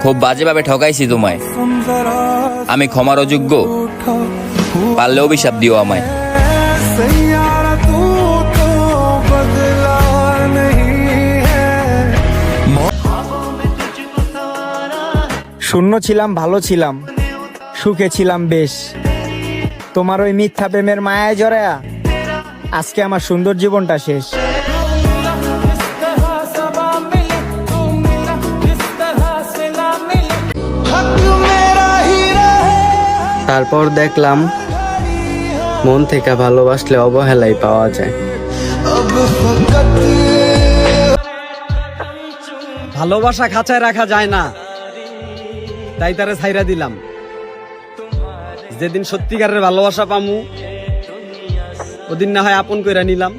খুব বাজেভাবে ঠকাইছি তোমায়, আমি ক্ষমার অযোগ্য, পারলে অভিশাপ দিও আমায়। শূন্য ছিলাম, ভালো ছিলাম, সুখে ছিলাম বেশ। তোমার ওই মিথ্যা প্রেমের মায়ায় জড়ায়া আজকে আমার সুন্দর জীবনটা শেষ। তারপর দেখলাম মন থেকে ভালোবাসলে অবহেলাই পাওয়া যায়। ভালোবাসা খাঁচায় রাখা যায় না, তাই তারে ছাইরা দিলাম। যেদিন সত্যিকারের ভালোবাসা পামু ওদিন না হয় আপন কইরা নিলাম।